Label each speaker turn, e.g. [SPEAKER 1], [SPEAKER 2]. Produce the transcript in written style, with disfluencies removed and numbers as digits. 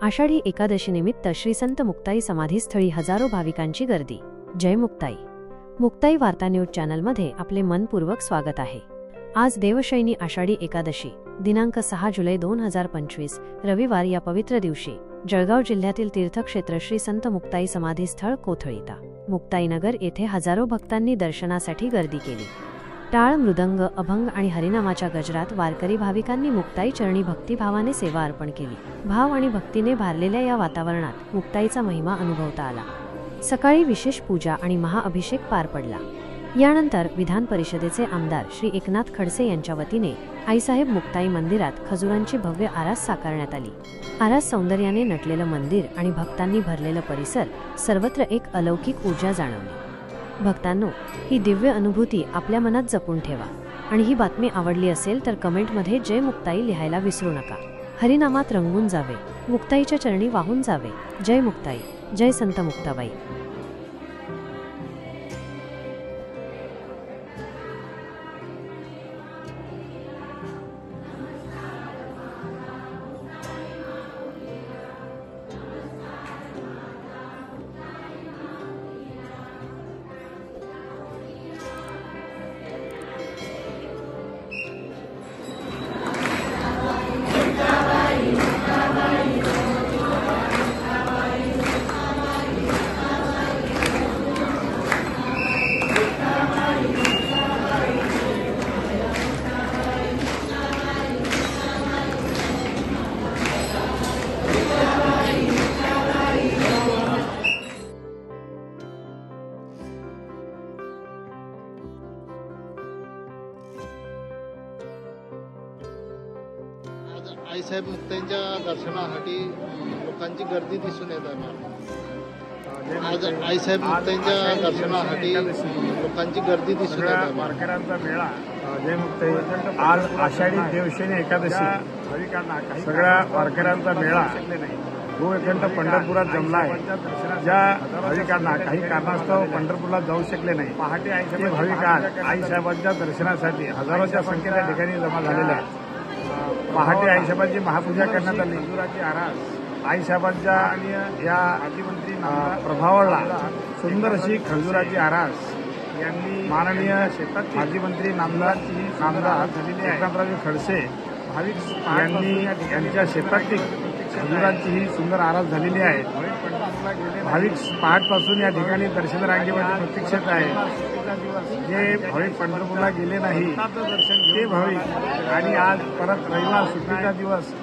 [SPEAKER 1] आषाढी एकादशी निमित्त श्री संत मुक्ताई समाधीस्थळी हजारो भाविकांची गर्दी। जय मुक्ताई। मुक्ताई वार्ता न्यूज चॅनलमध्ये आपले मनपूर्वक स्वागत आहे। आज देवशयनी आषाढी एकादशी दिनांक 6 जुलै 2025 रविवार या पवित्र दिवशी जळगाव जिल्ह्यातील तीर्थक्षेत्र श्री संत मुक्ताई समाधीस्थळ कोथळीता मुक्ताईनगर येथे हजारो भक्तांनी दर्शनासाठी गर्दी केली। टाळ, मृदंग, अभंग आणि हरिनामाच्या गजरात वारकरी भाविकांनी मुक्ताई चरणी भक्तिभावाने सेवा अर्पण केली। भाव आणि भक्तीने भारलेल्या या वातावरणात मुक्ताईचा महिमा अनुभवता आला। सकाळी विशेष पूजा आणि महाअभिषेक पार पडला। यानंतर विधान परिषदेचे आमदार श्री एकनाथ खडसे यांच्या वतीने आईसाहेब मुक्ताई मंदिरात खजुरांची भव्य आरास साकारण्यात आली। आरास सौंदर्याने नटलेलं मंदिर आणि भक्तांनी भरलेलं परिसर सर्वत्र एक अलौकिक ऊर्जा जाणवली। भक्तांनो, ही दिव्य अनुभूती आपल्या मनात जपून ठेवा आणि ही बातमी आवडली असेल तर कमेंटमध्ये जय मुक्ताई लिहायला विसरू नका। हरिनामात रंगून जावे, मुक्ताईच्या चरणी वाहून जावे। जय मुक्ताई, जय संत मुक्ताबाई।
[SPEAKER 2] आईसाहेब मुक्ताईंच्या दर्शनासाठी लोकांची गर्दी दिसून येत आहे। आज आईसाहेब मुक्ताईंच्या दर्शनासाठी लोकांची गर्दी दिसून येत आहे।
[SPEAKER 3] वारकऱ्यांचा मेळा जय मुक्ताई। आज आषाढी देवशयनी एकादशी सगळ्या वारकऱ्यांचा मेळा गोवैकुंठ पंढरपुरात जमला आहे। ज्या भाविकांना काही कारणास्तव पंढरपूरला जाऊ शकले नाही, पहाटे आईसाहेब भाविक आज आईसाहेबांच्या दर्शनासाठी हजारोच्या संख्येने ठिकाणी जमा झालेले आहेत। पहाटे आईसाहेबांची महापूजा करण्यात आली। खजुराची आरास आईसाहेबांच्या या प्रभावाला सुंदर अशी खजुराची आरास यांनी माननीय माजी मंत्री नामदार एकनाथराव खडसे भाविक यांनी यांच्या शेतातील खजुरांची ही सुंदर आरास झालेली आहे। भाविक पहाटपासून या ठिकाणी दर्शन रांगेमध्ये प्रतीक्षेत आहे। जे भाविक पंढरपूरला गेले नाही ते भाविक आणि आज परत रविवार सुट्टीचा दिवस